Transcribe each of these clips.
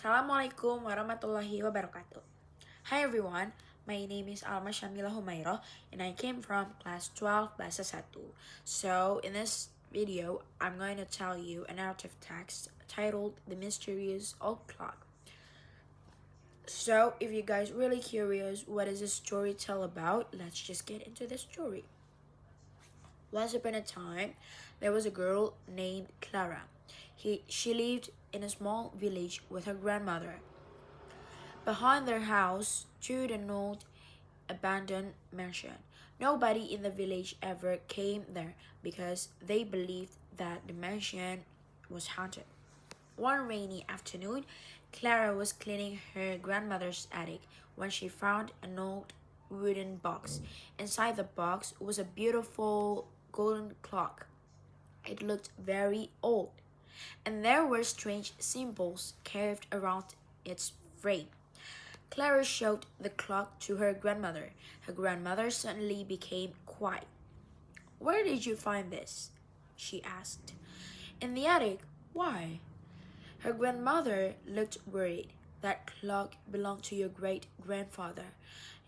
Assalamualaikum warahmatullahi wabarakatuh. Hi everyone, my name is Alma Shamila Humaira and I came from class 12 Bahasa 1. So in this video, I'm going to tell you a narrative text titled The Mysterious Old Clock. So if you guys really curious what is this story tell about, let's just get into the story. Once upon a time, there was a girl named Clara. She lived in a small village with her grandmother. Behind their house stood an old, abandoned mansion. Nobody in the village ever came there because they believed that the mansion was haunted. One rainy afternoon, Clara was cleaning her grandmother's attic when she found an old wooden box. Inside the box was a beautiful golden clock. It looked very old, and there were strange symbols carved around its frame. Clara showed the clock to her grandmother. Her grandmother suddenly became quiet. "Where did you find this?" she asked. "In the attic." "Why?" Her grandmother looked worried. "That clock belonged to your great-grandfather.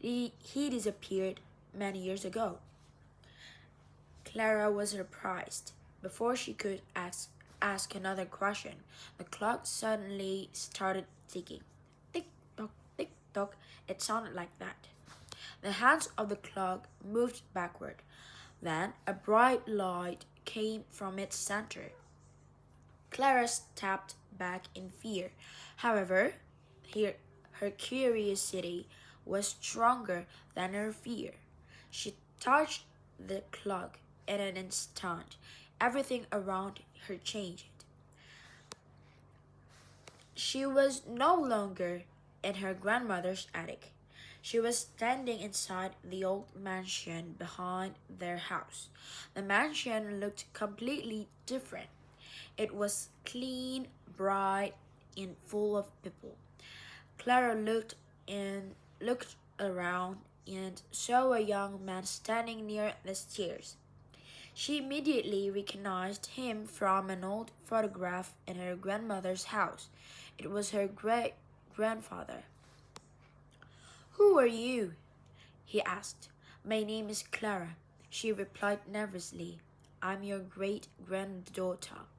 He disappeared many years ago." Clara was surprised. Before she could ask another question, the clock suddenly started ticking. Tick-tock, tick-tock. It sounded like that. The hands of the clock moved backward. Then a bright light came from its center. Clara stepped back in fear. However, her curiosity was stronger than her fear. She touched the clock. In an instant, everything around her changed. She was no longer in her grandmother's attic. She was standing inside the old mansion behind their house. The mansion looked completely different. It was clean, bright, and full of people. Clara looked around and saw a young man standing near the stairs. She immediately recognized him from an old photograph in her grandmother's house. It was her great-grandfather. "Who are you?" he asked. "My name is Clara," she replied nervously. "I'm your great-granddaughter."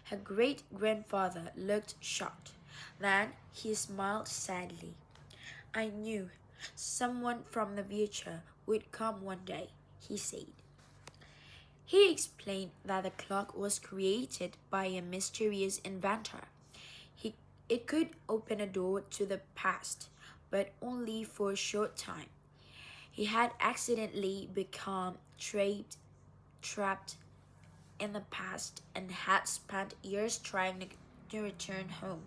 Her great-grandfather looked shocked. Then he smiled sadly. "I knew someone from the future would come one day," he said. He explained that the clock was created by a mysterious inventor. It could open a door to the past, but only for a short time. He had accidentally become trapped in the past and had spent years trying to return home.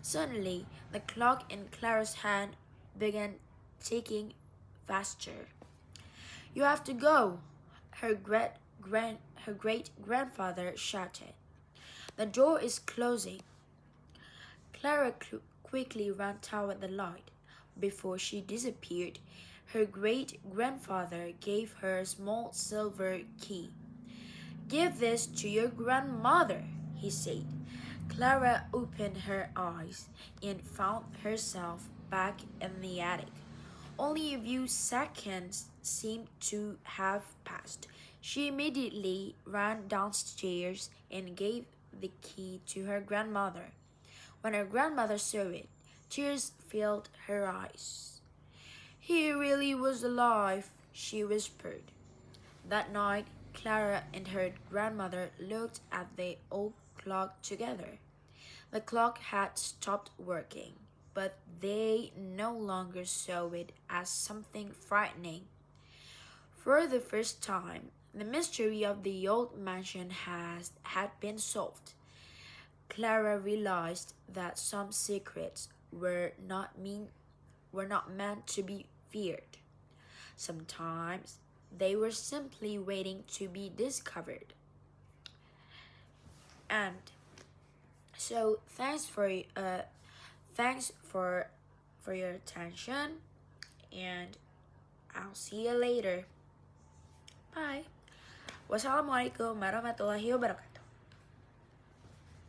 Suddenly, the clock in Clara's hand began ticking faster. "You have to go," her great-grandfather shouted. "The door is closing." Clara quickly ran toward the light. Before she disappeared, her great-grandfather gave her a small silver key. "Give this to your grandmother," he said. Clara opened her eyes and found herself back in the attic. Only a few seconds seemed to have passed. She immediately ran downstairs and gave the key to her grandmother. When her grandmother saw it, tears filled her eyes. "He really was alive," she whispered. That night, Clara and her grandmother looked at the old clock together. The clock had stopped working, but they no longer saw it as something frightening. For the first time, the mystery of the old mansion had been solved. Clara realized that some secrets were not meant to be feared. Sometimes they were simply waiting to be discovered. And so thanks for your attention, and I'll see you later. Bye. Wassalamualaikum warahmatullahi wabarakatuh.